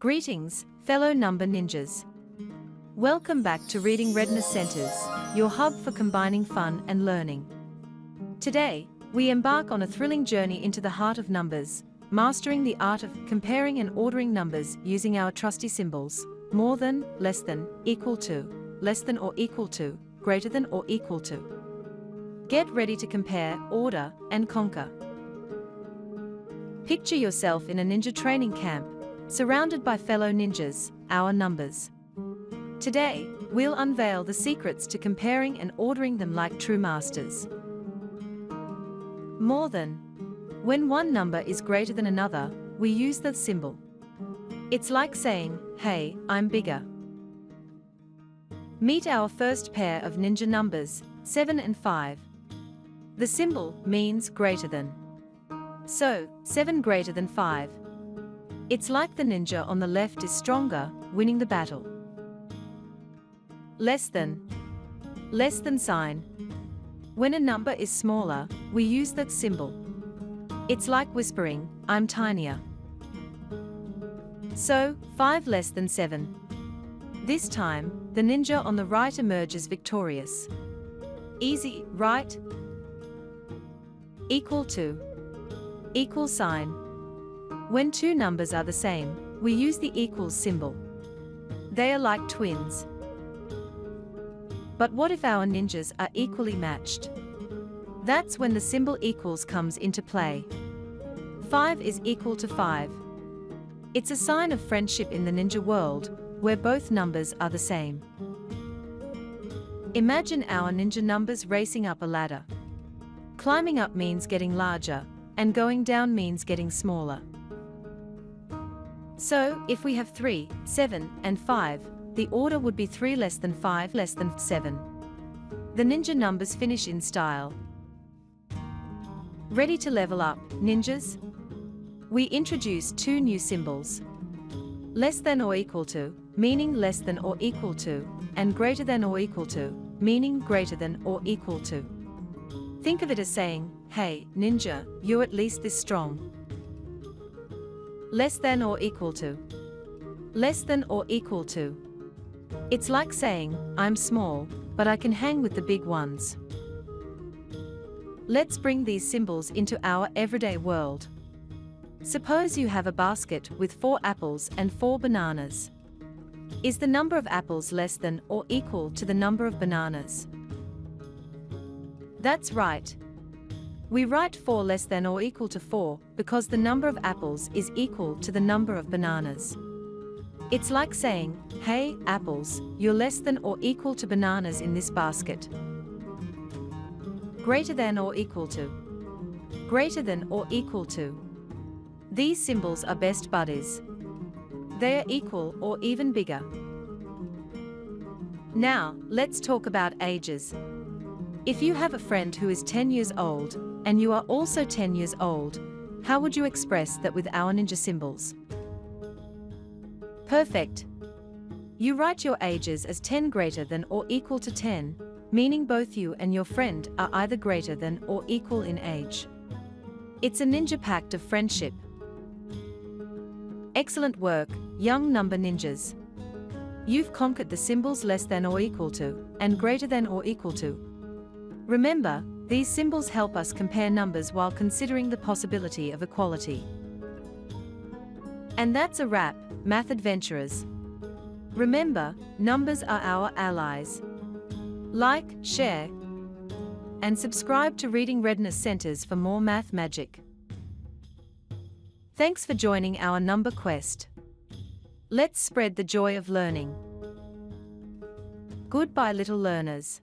Greetings, fellow number ninjas. Welcome back to Reading Readiness Centers, your hub for combining fun and learning. Today, we embark on a thrilling journey into the heart of numbers, mastering the art of comparing and ordering numbers using our trusty symbols: more than, less than, equal to, less than or equal to, greater than or equal to. Get ready to compare, order, and conquer. Picture yourself in a ninja training camp, surrounded by fellow ninjas, our numbers. Today, we'll unveil the secrets to comparing and ordering them like true masters. More than. When one number is greater than another, we use the symbol. It's like saying, "Hey, I'm bigger." Meet our first pair of ninja numbers, 7 and 5. The symbol means greater than. So, 7 greater than 5. It's like the ninja on the left is stronger, winning the battle. Less than. Less than sign. When a number is smaller, we use that symbol. It's like whispering, "I'm tinier." So, 5 less than 7. This time, the ninja on the right emerges victorious. Easy, right? Equal to. Equal sign. When two numbers are the same, we use the equals symbol. They are like twins. But what if our ninjas are equally matched? That's when the symbol equals comes into play. 5 is equal to 5. It's a sign of friendship in the ninja world, where both numbers are the same. Imagine our ninja numbers racing up a ladder. Climbing up means getting larger, and going down means getting smaller. So, if we have 3, 7, and 5, the order would be 3 less than 5 less than 7. The ninja numbers finish in style. Ready to level up, ninjas? We introduce two new symbols. Less than or equal to, meaning less than or equal to, and greater than or equal to, meaning greater than or equal to. Think of it as saying, "Hey, ninja, you're at least this strong." Less than or equal to. Less than or equal to. It's like saying, "I'm small, but I can hang with the big ones." Let's bring these symbols into our everyday world. Suppose you have a basket with 4 apples and 4 bananas. Is the number of apples less than or equal to the number of bananas? That's right. We write 4 less than or equal to 4 because the number of apples is equal to the number of bananas. It's like saying, "Hey, apples, you're less than or equal to bananas in this basket." Greater than or equal to. Greater than or equal to. These symbols are best buddies. They are equal or even bigger. Now, let's talk about ages. If you have a friend who is 10 years old, and you are also 10 years old, how would you express that with our ninja symbols? Perfect. You write your ages as 10 greater than or equal to 10, meaning both you and your friend are either greater than or equal in age. It's a ninja pact of friendship. Excellent work, young number ninjas. You've conquered the symbols less than or equal to, and greater than or equal to. Remember, these symbols help us compare numbers while considering the possibility of equality. And that's a wrap, math adventurers. Remember, numbers are our allies. Like, share, and subscribe to Reading Readiness Centers for more math magic. Thanks for joining our number quest. Let's spread the joy of learning. Goodbye, little learners.